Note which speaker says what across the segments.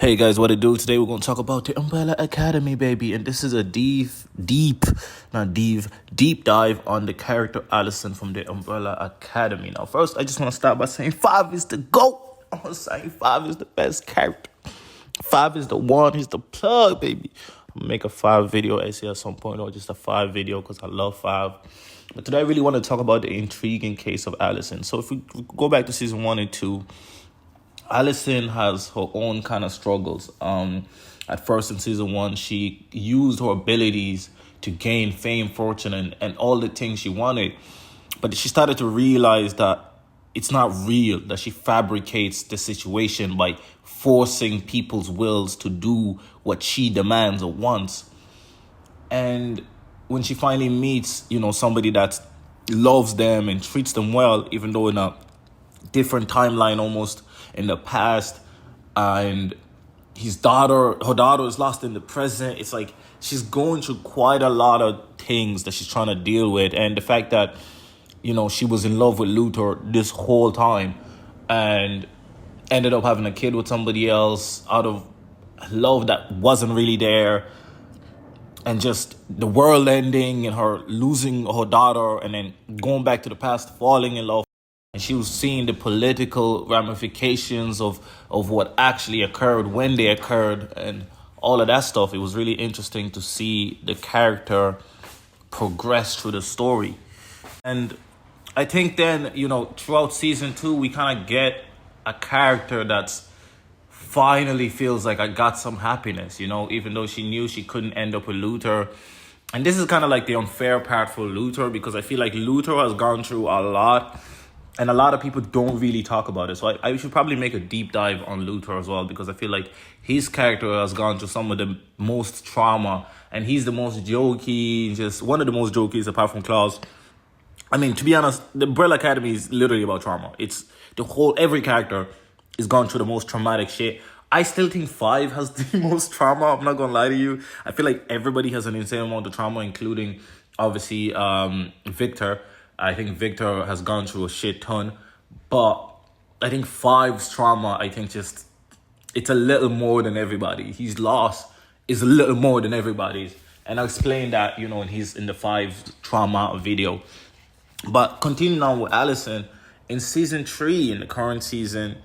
Speaker 1: Hey guys, what it do? Today we're gonna talk about the Umbrella Academy, baby, and this is a deep dive on the character Allison from the Umbrella Academy. Now, first, I just want to start by saying Five is the GOAT. I'm saying Five is the best character. Five is the one. He's the plug, baby. I'm gonna make a Five video essay at some point, or just a Five video because I love Five. But today I really want to talk about the intriguing case of Allison. So if we go back to season 1 and 2. Allison has her own kind of struggles. At first in season 1, she used her abilities to gain fame, fortune, and all the things she wanted. But she started to realize that it's not real, that she fabricates the situation by forcing people's wills to do what she demands or wants. And when she finally meets, somebody that loves them and treats them well, even though in a different timeline almost in the past, and her daughter is lost in the present. It's like she's going through quite a lot of things that she's trying to deal with. And the fact that, she was in love with Luther this whole time and ended up having a kid with somebody else out of love that wasn't really there. And just the world ending and her losing her daughter and then going back to the past, falling in love. And she was seeing the political ramifications of what actually occurred, when they occurred, and all of that stuff. It was really interesting to see the character progress through the story. And I think then, throughout season 2, we kind of get a character that's finally feels like I got some happiness, even though she knew she couldn't end up with Luther. And this is kind of like the unfair part for Luther, because I feel like Luther has gone through a lot. And a lot of people don't really talk about it. So I should probably make a deep dive on Luther as well, because I feel like his character has gone through some of the most trauma. And he's the most jokey, just one of the most jokies apart from Klaus. I mean, to be honest, the Umbrella Academy is literally about trauma. It's every character is gone through the most traumatic shit. I still think Five has the most trauma. I'm not going to lie to you. I feel like everybody has an insane amount of trauma, including, obviously, Victor. I think Victor has gone through a shit ton, but I think Five's trauma, it's a little more than everybody. His loss is a little more than everybody's. And I'll explain that, in the Five trauma video. But continuing on with Allison, in season 3, in the current season,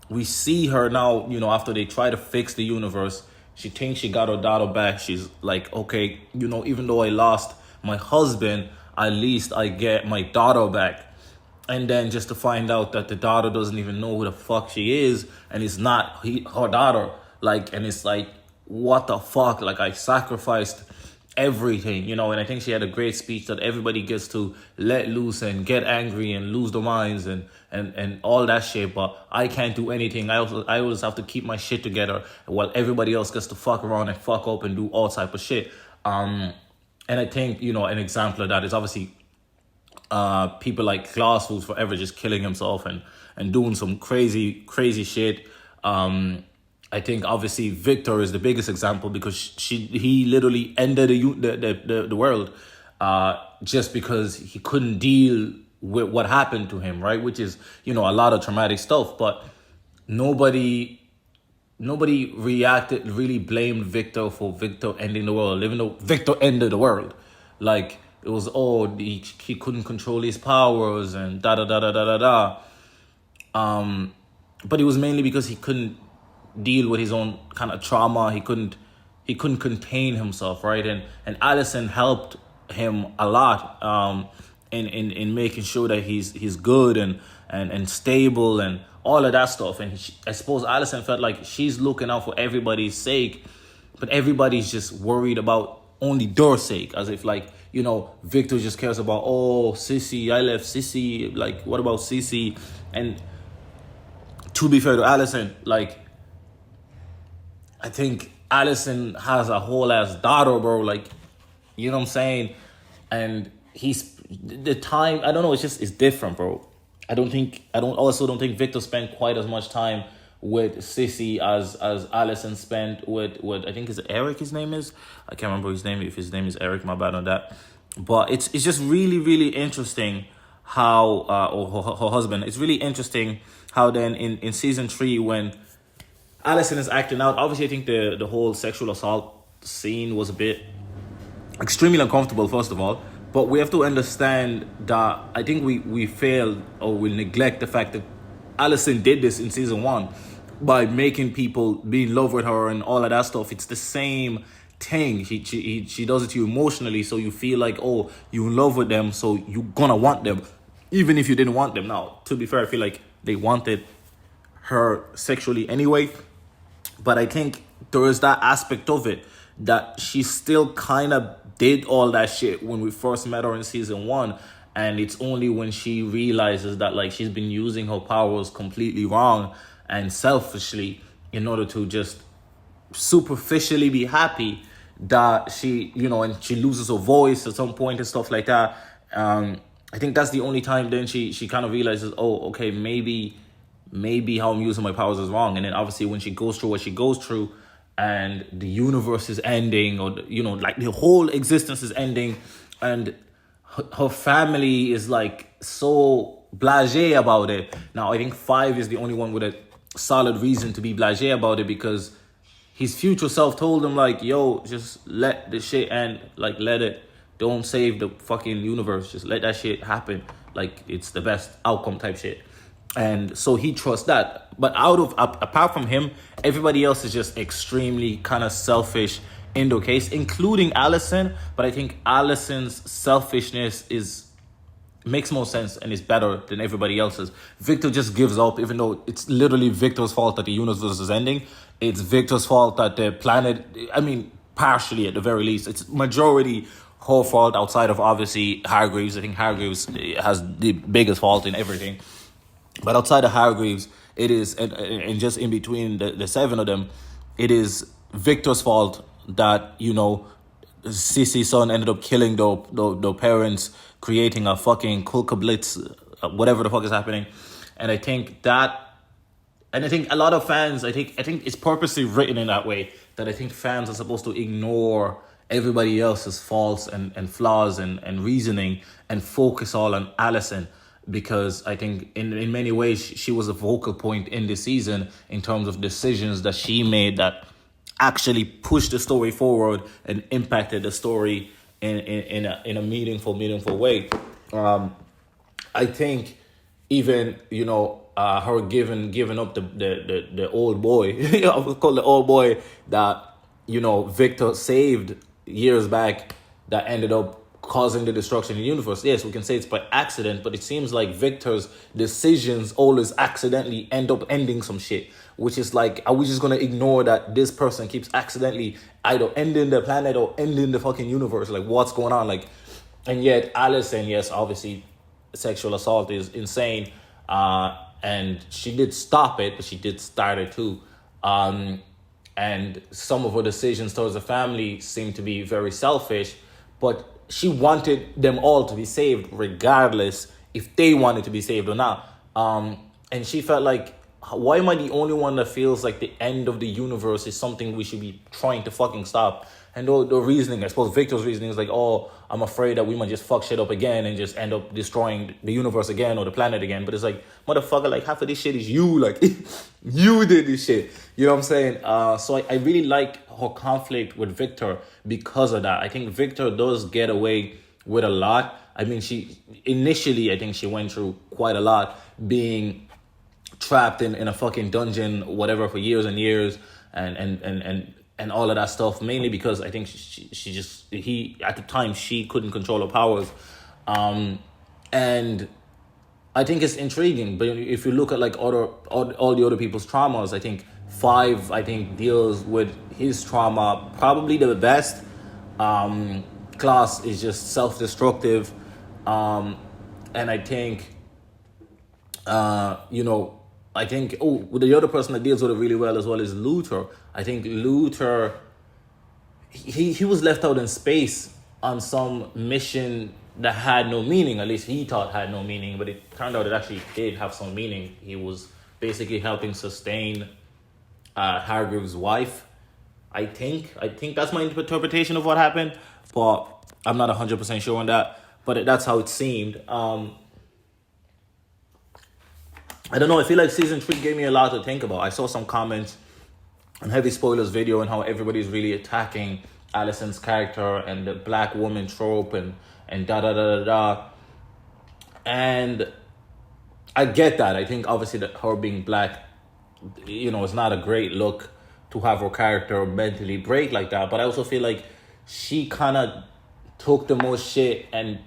Speaker 1: we see her now, after they try to fix the universe, she thinks she got her daughter back. She's like, okay, even though I lost my husband, at least I get my daughter back. And then just to find out that the daughter doesn't even know who the fuck she is, and it's not her daughter. And it's like, what the fuck? Like, I sacrificed everything, and I think she had a great speech that everybody gets to let loose and get angry and lose their minds and all that shit, but I can't do anything. I always have to keep my shit together while everybody else gets to fuck around and fuck up and do all type of shit. And I think, an example of that is obviously people like Klaus, who's forever just killing himself and doing some crazy shit. I think obviously Victor is the biggest example, because he literally ended the world just because he couldn't deal with what happened to him, right? Which is, a lot of traumatic stuff. But nobody really blamed Victor for Victor ending the world, even though Victor ended the world. Like, it was, he couldn't control his powers and da-da-da-da-da-da-da. But it was mainly because he couldn't deal with his own kind of trauma. He couldn't contain himself, right? And Allison helped him a lot in making sure that he's good and stable and all of that stuff. And I suppose Allison felt like she's looking out for everybody's sake, but everybody's just worried about only their sake, as if Victor just cares about, Sissy, I left Sissy, like, what about Sissy? And to be fair to Allison, I think Allison has a whole ass daughter, bro, you know what I'm saying? And the time, I don't know, it's different, bro. I don't think Victor spent quite as much time with Sissy as Allison spent with I think, is it Eric his name is? I can't remember his name. If his name is Eric, my bad on that. But it's just really, really interesting how, or her husband, it's really interesting how then in season 3, when Allison is acting out. Obviously, I think the whole sexual assault scene was a bit extremely uncomfortable, first of all. But we have to understand that I think we failed or we neglect the fact that Allison did this in season one by making people be in love with her and all of that stuff. It's the same thing. She does it to you emotionally, so you feel like, oh, you in love with them, so you gonna want them, even if you didn't want them. Now, to be fair, I feel like they wanted her sexually anyway, but I think there is that aspect of it that she still kind of did all that shit when we first met her in season one. And it's only when she realizes that like she's been using her powers completely wrong and selfishly in order to just superficially be happy that she, and she loses her voice at some point and stuff like that. I think that's the only time then she kind of realizes, oh, okay, maybe how I'm using my powers is wrong. And then obviously when she goes through what she goes through and the universe is ending, or, like the whole existence is ending, and her family is like so blasé about it. Now, I think 5 is the only one with a solid reason to be blasé about it, because his future self told him like, yo, just let the shit end. Like, let it. Don't save the fucking universe. Just let that shit happen. Like, it's the best outcome type shit. And so he trusts that. But apart from him, everybody else is just extremely kind of selfish in the case, including Allison. But I think Allison's selfishness makes more sense and is better than everybody else's. Victor just gives up, even though it's literally Victor's fault that the universe is ending. It's Victor's fault that the planet, partially at the very least, it's majority her fault outside of obviously Hargreeves. I think Hargreeves has the biggest fault in everything. But outside of Hargreaves, it is, and just in between the 7 of them, it is Victor's fault that, Sissy's son ended up killing the parents, creating a fucking Kulka Blitz, whatever the fuck is happening. And I think a lot of fans, I think it's purposely written in that way, that I think fans are supposed to ignore everybody else's faults and flaws and reasoning and focus all on Allison. Because I think in many ways she was a focal point in this season in terms of decisions that she made that actually pushed the story forward and impacted the story in a meaningful way. I think even her giving up the old boy, I would call the old boy that Victor saved years back, that ended up causing the destruction in the universe. Yes, we can say it's by accident, but it seems like Victor's decisions always accidentally end up ending some shit, which is like, are we just going to ignore that this person keeps accidentally either ending the planet or ending the fucking universe? Like, what's going on? Like, and yet Allison, yes, obviously sexual assault is insane, and she did stop it, but she did start it too. And some of her decisions towards the family seem to be very selfish, but she wanted them all to be saved regardless if they wanted to be saved or not. And she felt like, why am I the only one that feels like the end of the universe is something we should be trying to fucking stop? And the reasoning, I suppose Victor's reasoning is like, oh, I'm afraid that we might just fuck shit up again and just end up destroying the universe again or the planet again. But it's like, motherfucker, like half of this shit is you. Like, you did this shit. You know what I'm saying? So I really like her conflict with Victor because of that. I think Victor does get away with a lot. I mean, she went through quite a lot, being trapped in a fucking dungeon, whatever, for years and years, and all of that stuff, mainly because I think he at the time she couldn't control her powers, and I think it's intriguing. But if you look at like all the other people's traumas, I think 5 deals with his trauma probably the best. Class is just self-destructive, and I think the other person that deals with it really well as well is Luther. I think Luther, he was left out in space on some mission that had no meaning. At least he thought had no meaning, but it turned out it actually did have some meaning. He was basically helping sustain Hargreeves' wife. I think that's my interpretation of what happened, but I'm not 100% sure on that. But that's how it seemed. I don't know. I feel like season 3 gave me a lot to think about. I saw some comments and heavy spoilers video and how everybody's really attacking Allison's character and the black woman trope and da da da da da. And I get that. I think obviously that her being black, is not a great look to have her character mentally break like that. But I also feel like she kind of took the most shit and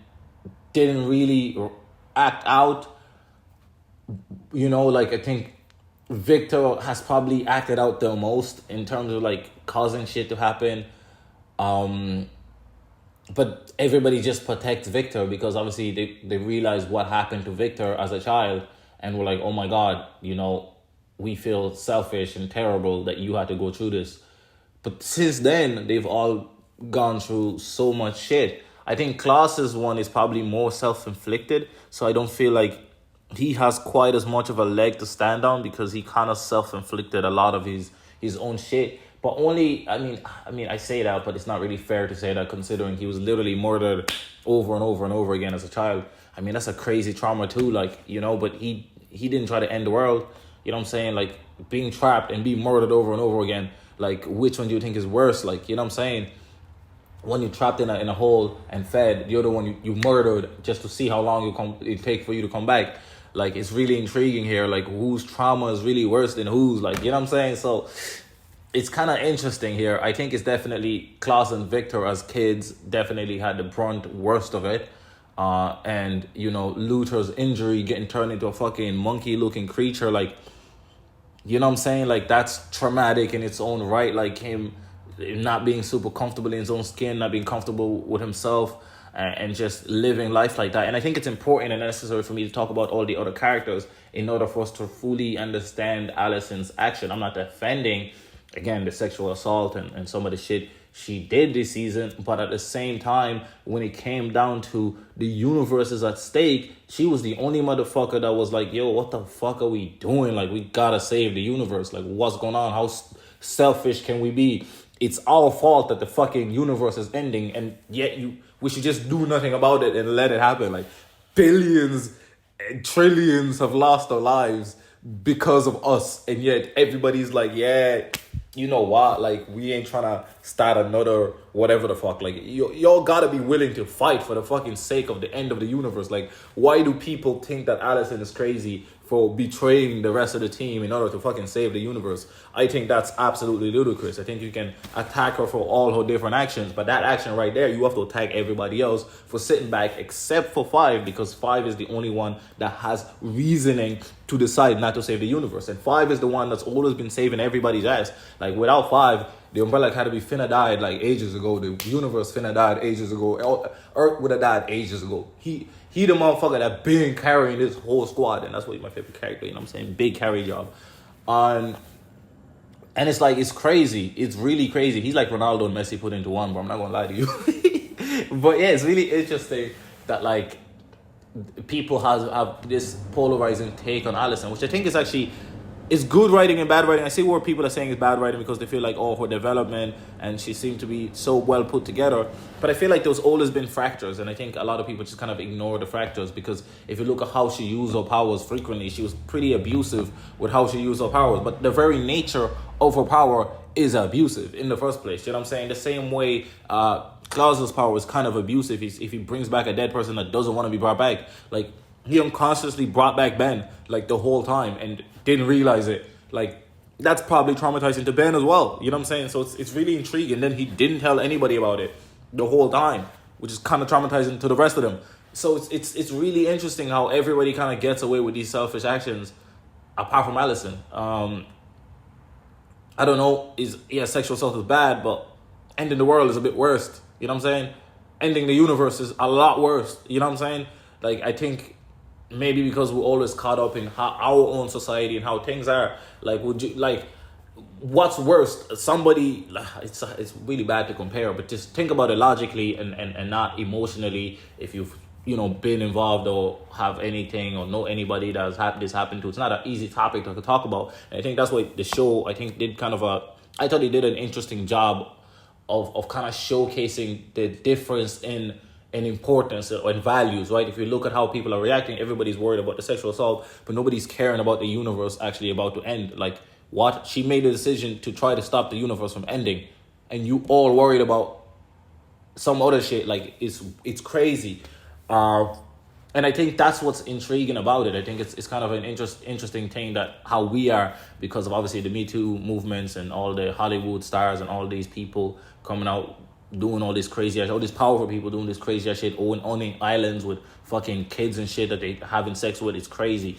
Speaker 1: didn't really act out. Like I think Victor has probably acted out the most in terms of like causing shit to happen. But everybody just protects Victor because obviously they realize what happened to Victor as a child and we're like, oh my God, we feel selfish and terrible that you had to go through this. But since then, they've all gone through so much shit. I think Klaus's one is probably more self-inflicted, so I don't feel like he has quite as much of a leg to stand on because he kind of self-inflicted a lot of his own shit. But only, I mean, I say that, but it's not really fair to say that considering he was literally murdered over and over and over again as a child. I mean, that's a crazy trauma too, but he didn't try to end the world. You know what I'm saying? Like, being trapped and being murdered over and over again, like, which one do you think is worse? Like, you know what I'm saying? One you trapped in a hole and fed, the other one you murdered just to see how long it take for you to come back. Like, it's really intriguing here, like, whose trauma is really worse than whose, like, you know what I'm saying? So it's kind of interesting here. I think it's definitely Klaus and Victor as kids definitely had the brunt worst of it. And, Luther's injury getting turned into a fucking monkey-looking creature, like, you know what I'm saying? Like, that's traumatic in its own right. Like, him not being super comfortable in his own skin, not being comfortable with himself, and just living life like that. And I think it's important and necessary for me to talk about all the other characters in order for us to fully understand Allison's action. I'm not defending, again, the sexual assault and some of the shit she did this season, but at the same time, when it came down to the universe is at stake, she was the only motherfucker that was like, yo, what the fuck are we doing? Like, we gotta save the universe. Like, what's going on? How selfish can we be? It's our fault that the fucking universe is ending, and yet we should just do nothing about it and let it happen. Like, billions and trillions have lost their lives because of us, and yet everybody's like, yeah, you know what, like, we ain't trying to start another whatever the fuck. Like, y'all gotta be willing to fight for the fucking sake of the end of the universe. Like, why do people think that Allison is crazy for betraying the rest of the team in order to fucking save the universe? I think that's absolutely ludicrous. I think you can attack her for all her different actions, but that action right there, you have to attack everybody else for sitting back, except for 5, because 5 is the only one that has reasoning to decide not to save the universe. And 5 is the one that's always been saving everybody's ass. Like, without 5, the Umbrella Academy finna died like ages ago. The universe finna died ages ago. Earth would have died ages ago. He the motherfucker that been carrying this whole squad, and that's why he's my favorite character, you know what I'm saying? Big carry job. And it's like, it's crazy. It's really crazy. He's like Ronaldo and Messi put into one, bro. I'm not gonna lie to you. But yeah, it's really interesting that, like, people have this polarizing take on Allison, which I think is actually, it's good writing and bad writing. I see where people are saying it's bad writing because they feel like, oh, her development and she seemed to be so well put together. But I feel like there's always been fractures, and I think a lot of people just kind of ignore the fractures, because if you look at how she used her powers frequently, she was pretty abusive with how she used her powers. But the very nature of her power is abusive in the first place. You know what I'm saying? The same way Klaus's power is kind of abusive if he brings back a dead person that doesn't want to be brought back. Like, he unconsciously brought back Ben, like, the whole time and didn't realize it. Like, that's probably traumatizing to Ben as well. You know what I'm saying? So it's really intriguing. Then he didn't tell anybody about it the whole time, which is kind of traumatizing to the rest of them. So it's really interesting how everybody kind of gets away with these selfish actions, apart from Allison. I don't know, sexual assault is bad, but ending the world is a bit worse. You know what I'm saying? Ending the universe is a lot worse. You know what I'm saying? Like, I think maybe because we're always caught up in how our own society and how things are. Like, would you, like, what's worse? Somebody, it's really bad to compare, but just think about it logically and not emotionally. If you've, been involved or have anything or know anybody that has had this happen to, it's not an easy topic to talk about. And I think that's why the show, I think, did I thought he did an interesting job of kind of showcasing the difference in importance and values, right? If you look at how people are reacting, everybody's worried about the sexual assault, but nobody's caring about the universe actually about to end. Like, what she made a decision to try to stop the universe from ending, and you all worried about some other shit. Like, it's crazy. And I think that's what's intriguing about it. I think it's kind of an interesting thing that how we are, because of obviously the Me Too movements and all the Hollywood stars and all these people coming out doing all this crazy ass, all these powerful people doing this crazy ass shit, owning islands with fucking kids and shit that they having sex with. It's crazy.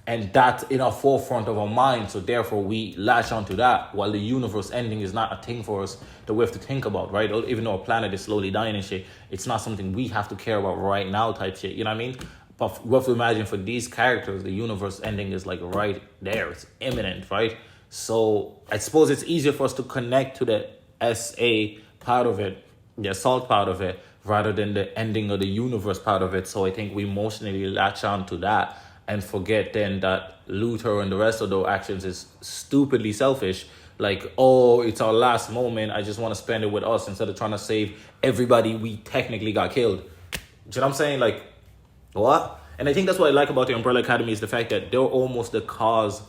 Speaker 1: And that's in our forefront of our mind, so therefore we latch onto that, while the universe ending is not a thing for us that we have to think about, right? Even though our planet is slowly dying and shit, it's not something we have to care about right now type shit, you know what I mean? But we have to imagine for these characters, the universe ending is like right there, it's imminent, right? So I suppose it's easier for us to connect to the SA part of it, the assault part of it, rather than the ending of the universe part of it. So I think we emotionally latch on to that and forget then that Luther and the rest of those actions is stupidly selfish. Like, oh, it's our last moment, I just want to spend it with us instead of trying to save everybody we technically got killed. Do you know what I'm saying? Like, what? And I think that's what I like about the Umbrella Academy is the fact that they're almost the cause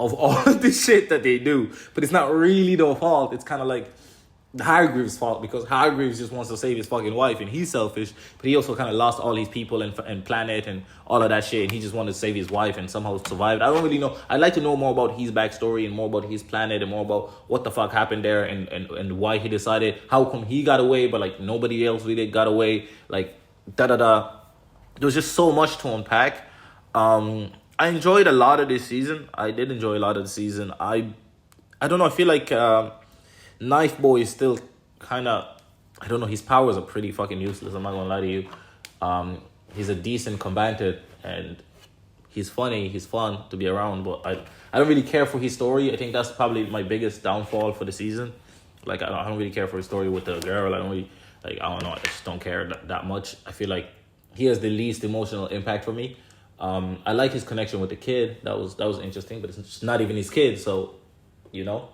Speaker 1: of all of the shit that they do. But it's not really their fault. It's kind of like Hargreeves' fault, because Hargreeves just wants to save his fucking wife and he's selfish, but he also kind of lost all these people and planet and all of that shit, and he just wanted to save his wife and somehow survived. I don't really know. I'd like to know more about his backstory and more about his planet and more about what the fuck happened there and why he decided, how come he got away but like nobody else really got away, like da-da-da. There was just so much to unpack. I enjoyed a lot of this season. I did enjoy a lot of the season. I don't know, I feel like Knife Boy is still kind of, I don't know, his powers are pretty fucking useless, I'm not gonna lie to you. He's a decent combatant and he's funny, he's fun to be around, but I don't really care for his story. I think that's probably my biggest downfall for the season. Like, I don't really care for his story with the girl. I don't really, like, I don't know, I just don't care that much. I feel like he has the least emotional impact for me. I like his connection with the kid. That was interesting, but it's just not even his kid, so, you know.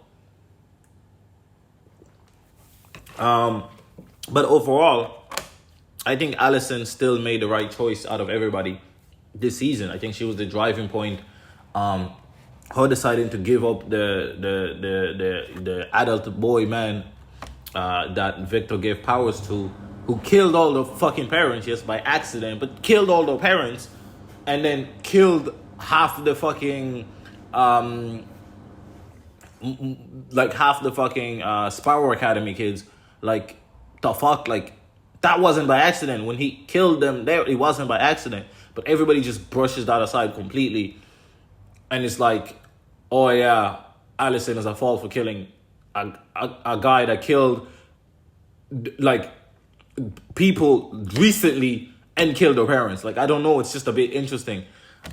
Speaker 1: But overall, I think Allison still made the right choice out of everybody this season. I think she was the driving point. Her deciding to give up the adult boy man that Victor gave powers to, who killed all the fucking parents, yes, by accident, but killed all the parents, and then killed half the fucking Sparrow Academy kids. Like, the fuck? Like, that wasn't by accident. When he killed them there, it wasn't by accident. But everybody just brushes that aside completely. And it's like, oh yeah, Allison is at fault for killing a guy that killed, like, people recently and killed their parents. Like, I don't know, it's just a bit interesting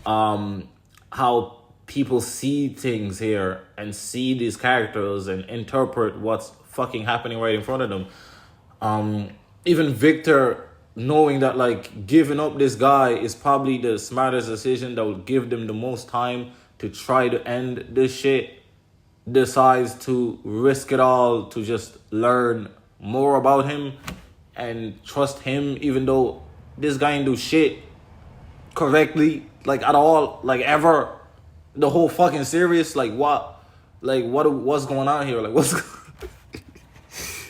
Speaker 1: how people see things here and see these characters and interpret what's fucking happening right in front of them. Even Victor, knowing that, like, giving up this guy is probably the smartest decision that will give them the most time to try to end this shit, decides to risk it all to just learn more about him and trust him, even though this guy ain't do shit correctly, like, at all, like, ever. The whole fucking series, like, what's going on here? Like, what's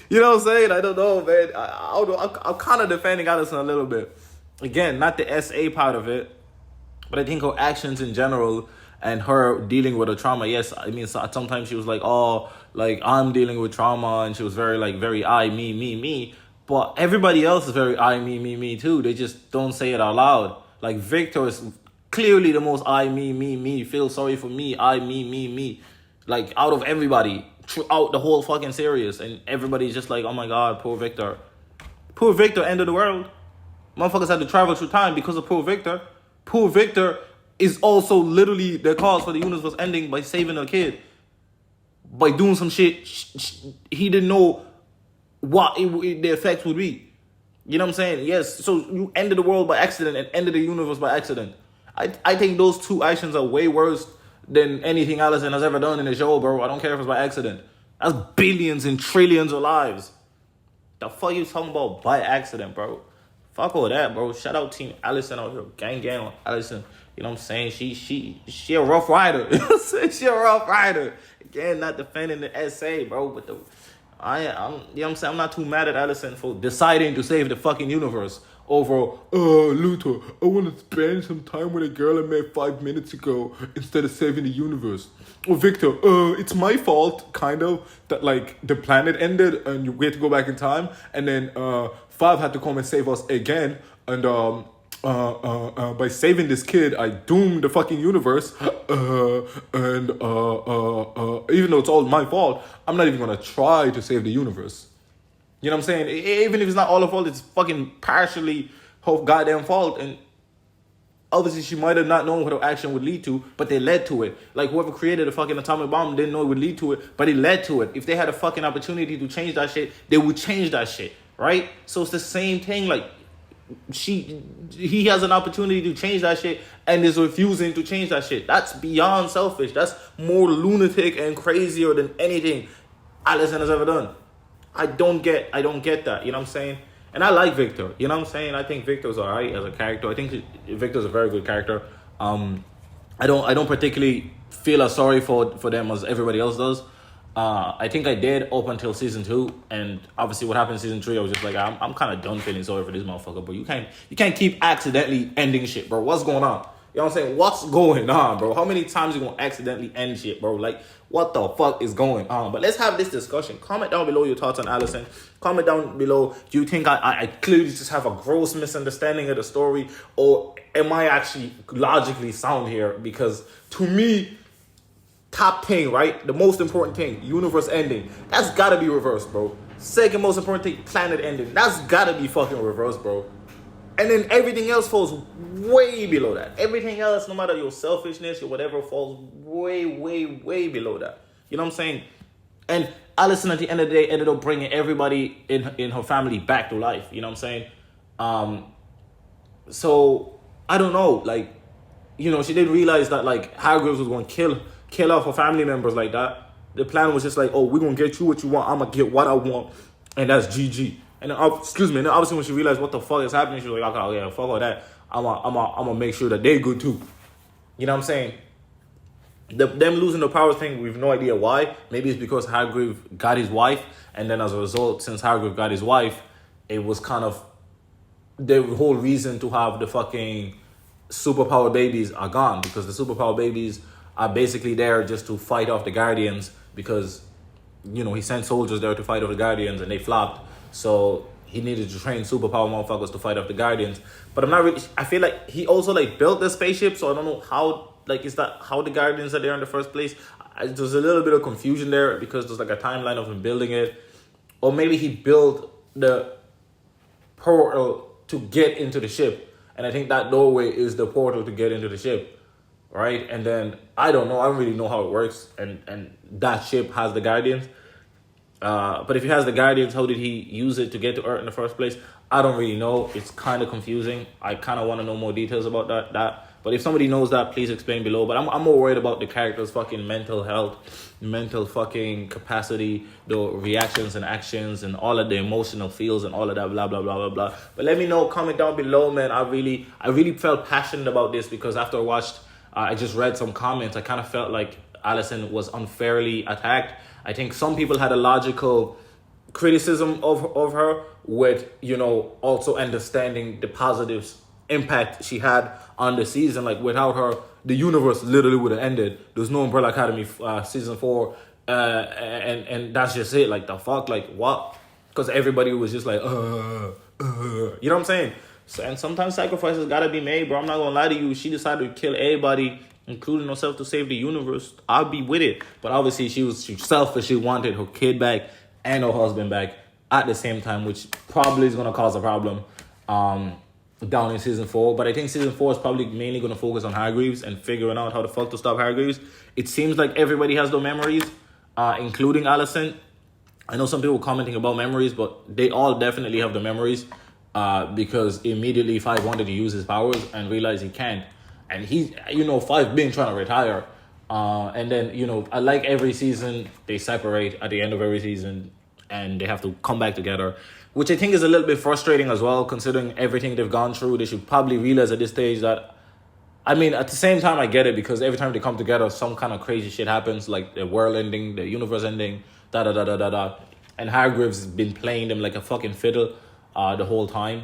Speaker 1: you know what I'm saying? I don't know, man. I'm kind of defending Allison a little bit. Again, not the SA part of it, but I think her actions in general and her dealing with her trauma. Yes, I mean, sometimes she was like, oh, like, I'm dealing with trauma, and she was very, like, very I, me. But everybody else is very I, me too. They just don't say it out loud. Like, Victor is clearly the most I, me. Feel sorry for me, I, me. Like, out of everybody throughout the whole fucking series, and everybody's just like, oh my god, poor Victor. Poor Victor, end of the world. Motherfuckers had to travel through time because of poor Victor. Poor Victor is also literally the cause for the universe ending by saving a kid. By doing some shit he didn't know what the effects would be. You know what I'm saying? Yes, so you ended the world by accident and ended the universe by accident. I think those two actions are way worse than anything Allison has ever done in the show, bro. I don't care if it's by accident. That's billions and trillions of lives. The fuck you talking about by accident, bro? Fuck all that, bro. Shout out Team Allison out here. Gang on Allison. You know what I'm saying? She a rough rider. You know what I'm saying? She a rough rider. Again, not defending the essay, bro, but I'm you know what I'm saying? I'm not too mad at Allison for deciding to save the fucking universe over, Luther, I want to spend some time with a girl I met 5 minutes ago instead of saving the universe. Or Victor, it's my fault, kind of, that like the planet ended and we had to go back in time, and then Five had to come and save us again, and by saving this kid, I doomed the fucking universe, and even though it's all my fault, I'm not even gonna try to save the universe. You know what I'm saying? Even if it's not all her fault, it's fucking partially her goddamn fault. And obviously she might have not known what her action would lead to, but they led to it. Like whoever created the fucking atomic bomb didn't know it would lead to it, but it led to it. If they had a fucking opportunity to change that shit, they would change that shit, right? So it's the same thing. Like he has an opportunity to change that shit and is refusing to change that shit. That's beyond selfish. That's more lunatic and crazier than anything Allison has ever done. I don't get that, you know what I'm saying? And I like Victor, you know what I'm saying? I think Victor's alright as a character. I think Victor's a very good character. I don't particularly feel as sorry for them as everybody else does. I think I did up until season 2, and obviously what happened in season 3, I was just like, I'm kind of done feeling sorry for this motherfucker, but you can't keep accidentally ending shit, bro. What's going on? You know what I'm saying? What's going on, bro? How many times you gonna accidentally end shit, bro? Like, what the fuck is going on? But let's have this discussion. Comment down below your thoughts on Allison. Comment down below, do you think I clearly just have a gross misunderstanding of the story, or am I actually logically sound here? Because to me, top thing, right? The most important thing, universe ending. That's gotta be reversed, bro. Second most important thing, planet ending. That's gotta be fucking reversed, bro. And then everything else falls way below that. Everything else, no matter your selfishness or whatever, falls way, way, way below that. You know what I'm saying? And Allison, at the end of the day, ended up bringing everybody in her family back to life. You know what I'm saying? So, I don't know. Like, you know, she didn't realize that, like, Hargreeves was going to kill off her family members like that. The plan was just like, oh, we're going to get you what you want. I'm going to get what I want. And that's GG. And then, and then obviously when she realized what the fuck is happening, she was like, okay, yeah, fuck all that. I'm gonna make sure that they good too. You know what I'm saying? Them losing the powers thing, we have no idea why. Maybe it's because Hargreeves got his wife, and then as a result, since Hargreeves got his wife, it was kind of the whole reason to have the fucking superpower babies are gone, because the superpower babies are basically there just to fight off the Guardians, because, you know, he sent soldiers there to fight off the Guardians and they flopped. So he needed to train superpower motherfuckers to fight off the Guardians. But I'm not really, I feel like he also like built the spaceship, so I don't know how, like, is that how the Guardians are there in the first place? There's a little bit of confusion there because there's like a timeline of him building it. Or maybe he built the portal to get into the ship. And I think that doorway is the portal to get into the ship. Right? And then, I don't know, I don't really know how it works. And that ship has the Guardians. But if he has the Guardians, how did he use it to get to Earth in the first place? I don't really know. It's kind of confusing. I kind of want to know more details about that. But if somebody knows that, please explain below. But I'm more worried about the character's fucking mental health, mental fucking capacity, the reactions and actions, and all of the emotional feels and all of that, blah, blah, blah, blah, blah. But let me know, comment down below, man. I really felt passionate about this because after I watched, I just read some comments, I kind of felt like Allison was unfairly attacked. I think some people had a logical criticism of her with, you know, also understanding the positive impact she had on the season. Like, without her, the universe literally would have ended. There's no Umbrella Academy season 4, and that's just it. Like, the fuck, like, what? Because everybody was just like, you know what I'm saying? So, and sometimes sacrifices gotta be made, bro. I'm not gonna lie to you. She decided to kill everybody, including herself, to save the universe. I'll be with it. But obviously she selfish. She wanted her kid back and her husband back at the same time, which probably is going to cause a problem down in season 4. But I think season 4 is probably mainly going to focus on Hargreeves and figuring out how the fuck to stop Hargreeves. It seems like everybody has their memories, including Allison. I know some people commenting about memories, but they all definitely have the memories because immediately Five wanted to use his powers and realized he can't. And he's, you know, Five been trying to retire. And then, you know, like every season, they separate at the end of every season and they have to come back together, which I think is a little bit frustrating as well, considering everything they've gone through. They should probably realize at this stage that I mean, at the same time, I get it because every time they come together, some kind of crazy shit happens, like the world ending, the universe ending, da da da da da da. And Hargreeves has been playing them like a fucking fiddle the whole time.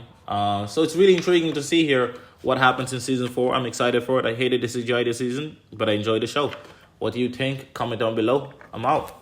Speaker 1: So it's really intriguing to see here what happens in season 4. I'm excited for it. I hated the CGI this season, but I enjoyed the show. What do you think? Comment down below. I'm out.